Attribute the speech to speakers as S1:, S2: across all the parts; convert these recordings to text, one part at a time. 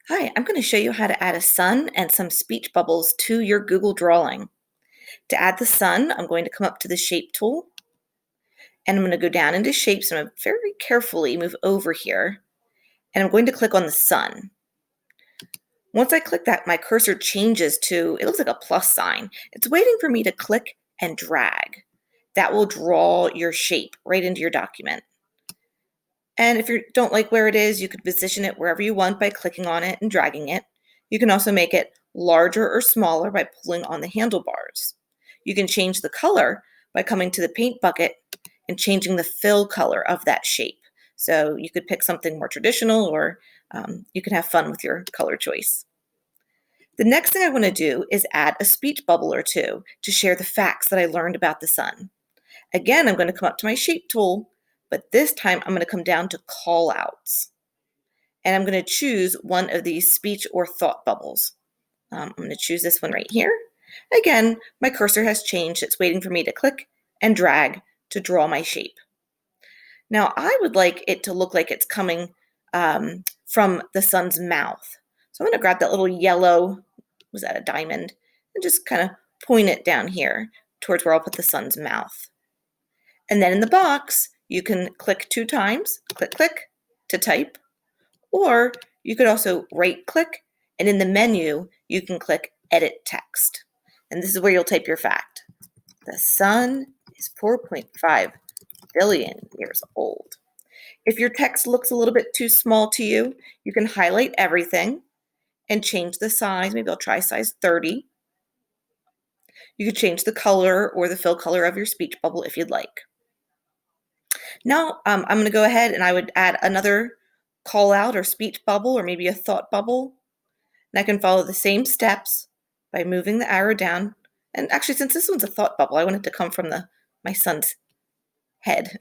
S1: Hi, I'm going to show you how to add a sun and some speech bubbles to your Google drawing. To add the sun, I'm going to come up to the shape tool and I'm going to go down into shapes and I'm going to very carefully move over here and I'm going to click on the sun. Once I click that, my cursor changes to, it looks like a plus sign. It's waiting for me to click and drag. That will draw your shape right into your document. And if you don't like where it is, you could position it wherever you want by clicking on it and dragging it. You can also make it larger or smaller by pulling on the handlebars. You can change the color by coming to the paint bucket and changing the fill color of that shape. So you could pick something more traditional or you can have fun with your color choice. The next thing I want to do is add a speech bubble or two to share the facts that I learned about the sun. Again, I'm going to come up to my shape tool, but this time I'm going to come down to call outs. And I'm going to choose one of these speech or thought bubbles. I'm going to choose this one right here. Again, my cursor has changed. It's waiting for me to click and drag to draw my shape. Now, I would like it to look like it's coming from the sun's mouth. So I'm going to grab that little yellow, was that a diamond, and just kind of point it down here towards where I'll put the sun's mouth. And then in the box, you can click 2 times, click, click, to type. Or you could also right-click, and in the menu, you can click Edit Text. And this is where you'll type your fact. The sun is 4.5 billion years old. If your text looks a little bit too small to you, you can highlight everything and change the size. Maybe I'll try size 30. You could change the color or the fill color of your speech bubble if you'd like. Now, I'm going to go ahead and I would add another call out or speech bubble or maybe a thought bubble. And I can follow the same steps by moving the arrow down. And actually, since this one's a thought bubble, I want it to come from my son's head.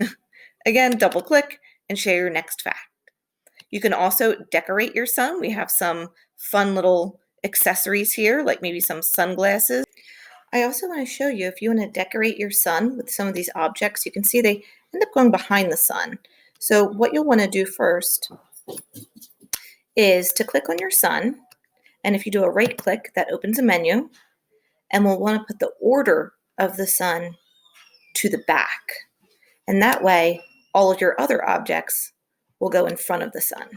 S1: Again, double click and share your next fact. You can also decorate your sun. We have some fun little accessories here, like maybe some sunglasses. I also want to show you if you want to decorate your sun with some of these objects, you can see they end up going behind the sun. So what you'll want to do first is to click on your sun, and if you do a right click, that opens a menu, and we'll want to put the order of the sun to the back. And that way, all of your other objects will go in front of the sun.